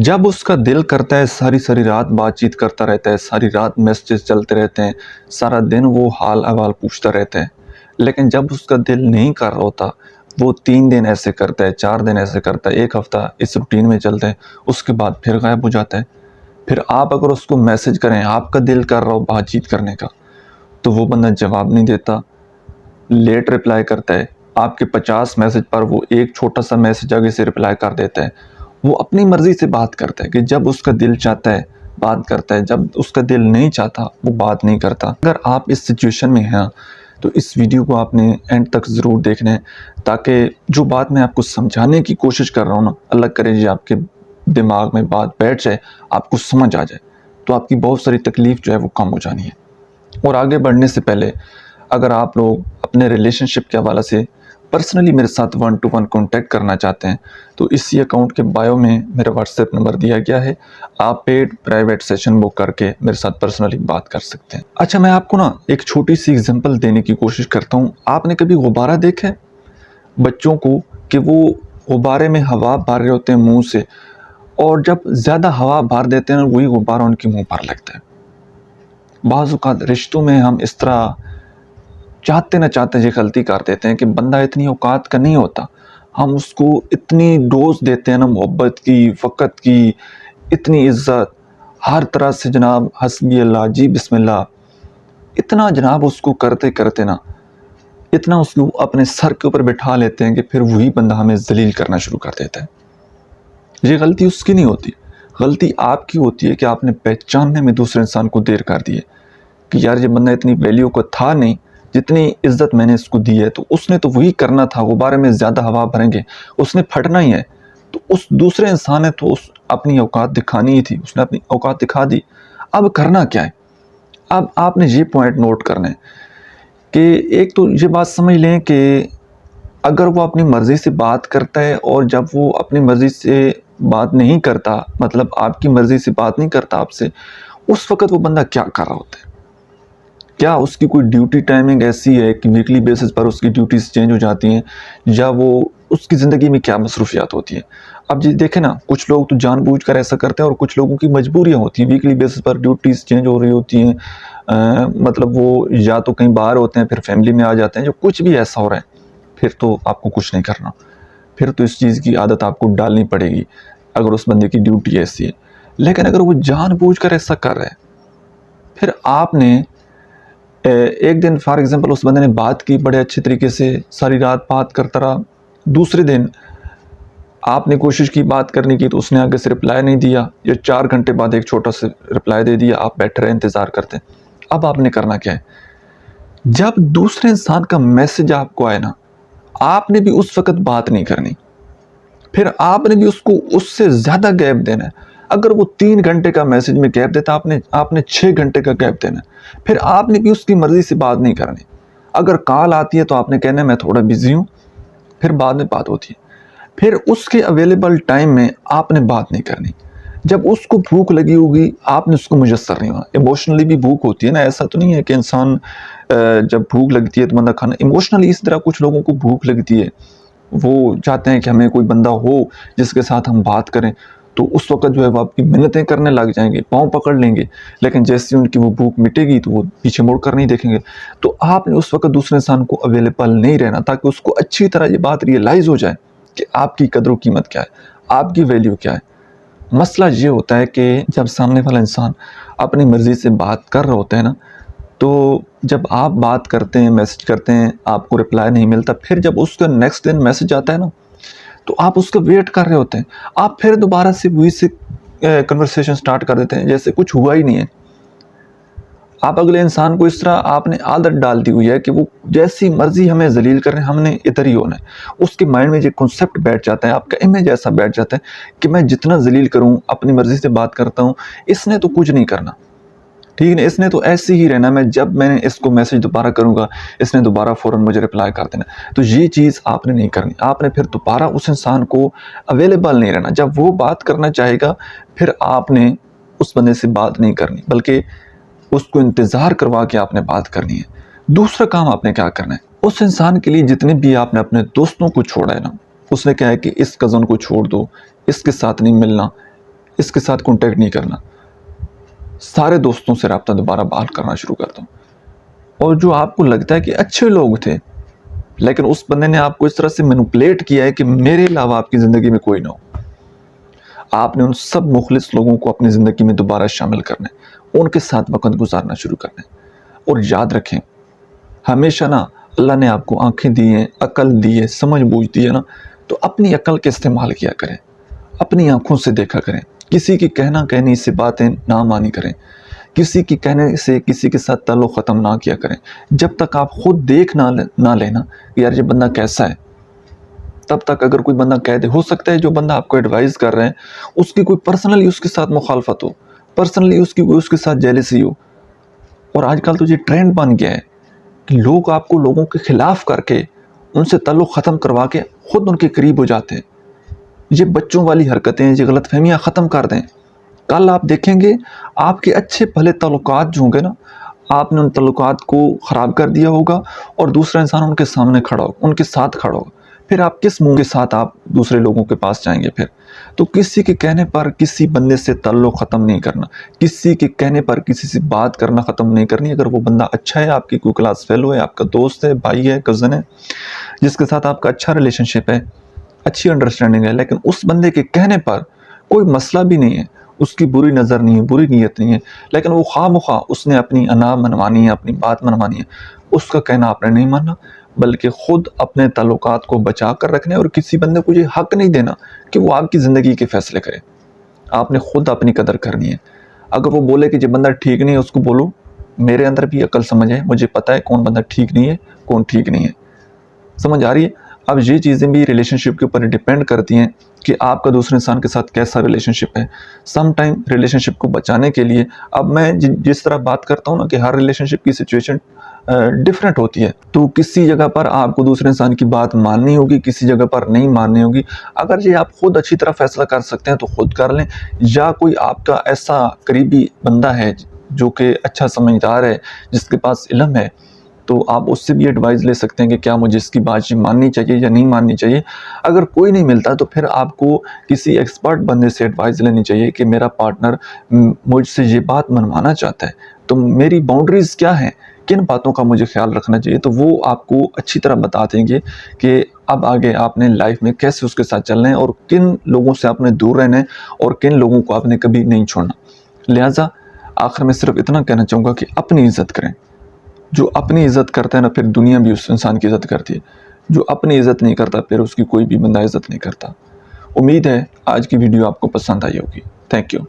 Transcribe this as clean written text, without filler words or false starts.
جب اس کا دل کرتا ہے ساری ساری رات بات چیت کرتا رہتا ہے، ساری رات میسیجز چلتے رہتے ہیں، سارا دن وہ حال احوال پوچھتا رہتا ہے، لیکن جب اس کا دل نہیں کر رہا ہوتا، وہ 3 دن ایسے کرتا ہے، 4 دن ایسے کرتا ہے، ایک ہفتہ اس روٹین میں چلتا ہے، اس کے بعد پھر غائب ہو جاتا ہے۔ پھر آپ اگر اس کو میسج کریں، آپ کا دل کر رہا ہو بات چیت کرنے کا، تو وہ بندہ جواب نہیں دیتا، لیٹ رپلائی کرتا ہے۔ آپ کے 50 میسج پر وہ ایک چھوٹا سا میسج آگے سے رپلائی کر دیتا ہے۔ وہ اپنی مرضی سے بات کرتا ہے کہ جب اس کا دل چاہتا ہے بات کرتا ہے، جب اس کا دل نہیں چاہتا وہ بات نہیں کرتا۔ اگر آپ اس سچویشن میں ہیں تو اس ویڈیو کو آپ نے اینڈ تک ضرور دیکھنا ہے، تاکہ جو بات میں آپ کو سمجھانے کی کوشش کر رہا ہوں نا، اللہ کرے جی آپ کے دماغ میں بات بیٹھ جائے، آپ کو سمجھ آ جائے، تو آپ کی بہت ساری تکلیف جو ہے وہ کم ہو جانی ہے۔ اور آگے بڑھنے سے پہلے اگر آپ لوگ اپنے ریلیشن شپ کے حوالے سے پرسنلی میرے ساتھ 1 to 1 کانٹیکٹ کرنا چاہتے ہیں تو اسی اکاؤنٹ کے بایو میں میرا واٹس ایپ نمبر دیا گیا ہے، آپ پیڈ پرائیویٹ سیشن بک کر کے میرے ساتھ پرسنلی بات کر سکتے ہیں۔ اچھا، میں آپ کو نا ایک چھوٹی سی اگزامپل دینے کی کوشش کرتا ہوں۔ آپ نے کبھی غبارہ دیکھا ہے بچوں کو کہ وہ غبارے میں ہوا بھر رہے ہوتے ہیں منہ سے، اور جب زیادہ ہوا بھر دیتے ہیں وہی غبارہ ان کے منہ پر لگتا ہے۔ بعض اوقات رشتوں میں ہم اس طرح چاہتے نہ چاہتے یہ غلطی کر دیتے ہیں کہ بندہ اتنی اوقات کا نہیں ہوتا، ہم اس کو اتنی ڈوز دیتے ہیں نا، محبت کی، وقت کی، اتنی عزت، ہر طرح سے جناب حسبی اللہ، جی بسم اللہ، اتنا جناب اس کو کرتے کرتے نا، اتنا اس کو اپنے سر کے اوپر بٹھا لیتے ہیں کہ پھر وہی بندہ ہمیں ذلیل کرنا شروع کر دیتا ہے۔ یہ غلطی اس کی نہیں ہوتی، غلطی آپ کی ہوتی ہے کہ آپ نے پہچاننے میں دوسرے انسان کو دیر کر دی ہے کہ یار یہ بندہ اتنی ویلیو کو تھا نہیں جتنی عزت میں نے اس کو دی ہے، تو اس نے تو وہی کرنا تھا، غبارے میں زیادہ ہوا بھریں گے اس نے پھٹنا ہی ہے، تو اس دوسرے انسان نے تو اپنی اوقات دکھانی ہی تھی، اس نے اپنی اوقات دکھا دی۔ اب کرنا کیا ہے؟ اب آپ نے یہ پوائنٹ نوٹ کرنا ہے کہ ایک تو یہ بات سمجھ لیں کہ اگر وہ اپنی مرضی سے بات کرتا ہے، اور جب وہ اپنی مرضی سے بات نہیں کرتا، مطلب آپ کی مرضی سے بات نہیں کرتا آپ سے، اس وقت وہ بندہ کیا کر رہا ہوتا ہے؟ کیا اس کی کوئی ڈیوٹی ٹائمنگ ایسی ہے کہ ویکلی بیسس پر اس کی ڈیوٹیز چینج ہو جاتی ہیں، یا وہ اس کی زندگی میں کیا مصروفیات ہوتی ہیں؟ اب جی دیکھیں نا، کچھ لوگ تو جان بوجھ کر ایسا کرتے ہیں، اور کچھ لوگوں کی مجبوریاں ہوتی ہیں، ویکلی بیسس پر ڈیوٹیز چینج ہو رہی ہوتی ہیں، مطلب وہ یا تو کہیں باہر ہوتے ہیں پھر فیملی میں آ جاتے ہیں، جو کچھ بھی ایسا ہو رہا ہے، پھر تو آپ کو کچھ نہیں کرنا، پھر تو اس چیز کی عادت آپ کو ڈالنی پڑے گی اگر اس بندے کی ڈیوٹی ایسی ہے۔ لیکن اگر وہ جان بوجھ کر ایسا کر رہا ہے، پھر آپ نے ایک دن فار ایگزامپل اس بندے نے بات کی بڑے اچھے طریقے سے، ساری رات بات کرتا رہا، دوسرے دن آپ نے کوشش کی بات کرنے کی تو اس نے آگے سے رپلائی نہیں دیا، یا 4 گھنٹے بعد ایک چھوٹا سے رپلائی دے دیا، آپ بیٹھے رہے انتظار کرتے ہیں۔ اب آپ نے کرنا کیا ہے؟ جب دوسرے انسان کا میسج آپ کو آئے نا، آپ نے بھی اس وقت بات نہیں کرنی، پھر آپ نے بھی اس کو اس سے زیادہ گیپ دینا ہے۔ اگر وہ 3 گھنٹے کا میسج میں گیپ دیتا، آپ نے 6 گھنٹے کا گیپ دینا ہے، پھر آپ نے بھی اس کی مرضی سے بات نہیں کرنی۔ اگر کال آتی ہے تو آپ نے کہنا ہے میں تھوڑا بیزی ہوں، پھر بعد میں بات ہوتی ہے، پھر اس کے اویلیبل ٹائم میں آپ نے بات نہیں کرنی۔ جب اس کو بھوک لگی ہوگی آپ نے اس کو میسر نہیں ہونا۔ ایموشنلی بھی بھوک ہوتی ہے نا، ایسا تو نہیں ہے کہ انسان جب بھوک لگتی ہے تو بندہ کھانا، ایموشنلی اس طرح کچھ لوگوں کو بھوک لگتی ہے، وہ چاہتے ہیں کہ ہمیں کوئی بندہ ہو جس کے ساتھ ہم بات کریں، تو اس وقت جو ہے وہ آپ کی منتیں کرنے لگ جائیں گے، پاؤں پکڑ لیں گے، لیکن جیسے ان کی وہ بھوک مٹے گی تو وہ پیچھے مڑ کر نہیں دیکھیں گے۔ تو آپ نے اس وقت دوسرے انسان کو اویلیبل نہیں رہنا، تاکہ اس کو اچھی طرح یہ بات ریئلائز ہو جائے کہ آپ کی قدر و قیمت کیا ہے، آپ کی ویلیو کیا ہے۔ مسئلہ یہ ہوتا ہے کہ جب سامنے والا انسان اپنی مرضی سے بات کر رہا ہوتا ہے نا، تو جب آپ بات کرتے ہیں، میسج کرتے ہیں، آپ کو رپلائی نہیں ملتا، پھر جب اس کا نیکسٹ دن میسج آتا ہے نا، تو آپ اس کا ویٹ کر رہے ہوتے ہیں، آپ پھر دوبارہ سے وہی سے کنورسیشن سٹارٹ کر دیتے ہیں جیسے کچھ ہوا ہی نہیں ہے۔ آپ اگلے انسان کو اس طرح آپ نے عادت ڈال دی ہوئی ہے کہ وہ جیسی مرضی ہمیں ذلیل کر رہے ہیں، ہم نے ادھر ہی ہونا ہے۔ اس کے مائنڈ میں یہ کنسیپٹ بیٹھ جاتا ہے، آپ کا امیج ایسا بیٹھ جاتا ہے کہ میں جتنا ذلیل کروں، اپنی مرضی سے بات کرتا ہوں، اس نے تو کچھ نہیں کرنا، ٹھیک ہے، اس نے تو ایسے ہی رہنا، میں جب میں نے اس کو میسج دوبارہ کروں گا اس نے دوبارہ فوراً مجھے رپلائی کر دینا۔ تو یہ چیز آپ نے نہیں کرنی، آپ نے پھر دوبارہ اس انسان کو اویلیبل نہیں رہنا۔ جب وہ بات کرنا چاہے گا پھر آپ نے اس بندے سے بات نہیں کرنی، بلکہ اس کو انتظار کروا کے آپ نے بات کرنی ہے۔ دوسرا کام آپ نے کیا کرنا ہے، اس انسان کے لیے جتنے بھی آپ نے اپنے دوستوں کو چھوڑا ہے نا، اس نے کہا ہے کہ اس کزن کو چھوڑ دو، اس کے ساتھ نہیں ملنا، اس کے ساتھ کانٹیکٹ نہیں کرنا، سارے دوستوں سے رابطہ دوبارہ بحال کرنا شروع کر دو۔ اور جو آپ کو لگتا ہے کہ اچھے لوگ تھے لیکن اس بندے نے آپ کو اس طرح سے مینوپولیٹ کیا ہے کہ میرے علاوہ آپ کی زندگی میں کوئی نہ ہو، آپ نے ان سب مخلص لوگوں کو اپنی زندگی میں دوبارہ شامل کرنا ہے، ان کے ساتھ وقت گزارنا شروع کرنا ہے۔ اور یاد رکھیں، ہمیشہ نا اللہ نے آپ کو آنکھیں دی ہیں، عقل دی ہے، سمجھ بوجھ دی ہے نا، تو اپنی عقل کے استعمال کیا کریں، اپنی آنکھوں سے دیکھا کریں، کسی کی کہنا کہنی سے باتیں نہ مانی کریں، کسی کی کہنے سے کسی کے ساتھ تعلق ختم نہ کیا کریں، جب تک آپ خود دیکھ نہ لینا کہ یار یہ بندہ کیسا ہے، تب تک اگر کوئی بندہ کہہ دے، ہو سکتا ہے جو بندہ آپ کو ایڈوائز کر رہے ہیں اس کی کوئی پرسنلی اس کے ساتھ مخالفت ہو، پرسنلی اس کے ساتھ جیلسی ہو۔ اور آج کل تو یہ ٹرینڈ بن گیا ہے کہ لوگ آپ کو لوگوں کے خلاف کر کے ان سے تعلق ختم کروا کے خود ان کے قریب ہو جاتے ہیں۔ یہ بچوں والی حرکتیں، یہ غلط فہمیاں ختم کر دیں۔ کل آپ دیکھیں گے آپ کے اچھے پہلے تعلقات جو ہوں گے نا، آپ نے ان تعلقات کو خراب کر دیا ہوگا اور دوسرا انسان ان کے سامنے کھڑا ہوگا، ان کے ساتھ کھڑا ہوگا، پھر آپ کس منہ کے ساتھ آپ دوسرے لوگوں کے پاس جائیں گے؟ پھر تو کسی کے کہنے پر کسی بندے سے تعلق ختم نہیں کرنا، کسی کے کہنے پر کسی سے بات کرنا ختم نہیں کرنی۔ اگر وہ بندہ اچھا ہے، آپ کی کوئی کلاس فیلو ہے، آپ کا دوست ہے، بھائی ہے، کزن ہے، جس کے ساتھ آپ کا اچھا ریلیشن شپ ہے، اچھی انڈرسٹینڈنگ ہے، لیکن اس بندے کے کہنے پر کوئی مسئلہ بھی نہیں ہے، اس کی بری نظر نہیں ہے، بری نیت نہیں ہے، لیکن وہ خواہ مخواہ اس نے اپنی انا منوانی ہے، اپنی بات منوانی ہے، اس کا کہنا آپ نے نہیں ماننا، بلکہ خود اپنے تعلقات کو بچا کر رکھنے، اور کسی بندے کو یہ حق نہیں دینا کہ وہ آپ کی زندگی کے فیصلے کرے۔ آپ نے خود اپنی قدر کرنی ہے۔ اگر وہ بولے کہ یہ بندہ ٹھیک نہیں ہے، اس کو بولو میرے اندر بھی عقل سمجھ ہے، مجھے پتا ہے کون بندہ ٹھیک نہیں ہے، کون ٹھیک نہیں ہے۔ سمجھ آ رہی ہے؟ اب یہ چیزیں بھی ریلیشن شپ کے اوپر ڈیپینڈ کرتی ہیں کہ آپ کا دوسرے انسان کے ساتھ کیسا ریلیشن شپ ہے۔ سم ٹائم ریلیشن شپ کو بچانے کے لیے، اب میں جس طرح بات کرتا ہوں نا کہ ہر ریلیشن شپ کی سچویشن ڈفرینٹ ہوتی ہے، تو کسی جگہ پر آپ کو دوسرے انسان کی بات ماننی ہوگی، کسی جگہ پر نہیں ماننی ہوگی۔ اگر یہ آپ خود اچھی طرح فیصلہ کر سکتے ہیں تو خود کر لیں، یا کوئی آپ کا ایسا قریبی بندہ ہے جو کہ اچھا سمجھدار ہے، جس کے پاس علم ہے، تو آپ اس سے بھی ایڈوائز لے سکتے ہیں کہ کیا مجھے اس کی بات ماننی چاہیے یا نہیں ماننی چاہیے۔ اگر کوئی نہیں ملتا تو پھر آپ کو کسی ایکسپرٹ بندے سے ایڈوائز لینی چاہیے کہ میرا پارٹنر مجھ سے یہ بات منوانا چاہتا ہے، تو میری باؤنڈریز کیا ہیں، کن باتوں کا مجھے خیال رکھنا چاہیے، تو وہ آپ کو اچھی طرح بتا دیں گے کہ اب آگے آپ نے لائف میں کیسے اس کے ساتھ چلنا ہے، اور کن لوگوں سے آپ نے دور رہنا ہے، اور کن لوگوں کو آپ نے کبھی نہیں چھوڑنا۔ لہٰذا آخر میں صرف اتنا کہنا چاہوں گا کہ اپنی عزت کریں۔ جو اپنی عزت کرتا ہے نا، پھر دنیا بھی اس انسان کی عزت کرتی ہے۔ جو اپنی عزت نہیں کرتا، پھر اس کی کوئی بھی بندہ عزت نہیں کرتا۔ امید ہے آج کی ویڈیو آپ کو پسند آئی ہوگی۔ Thank you.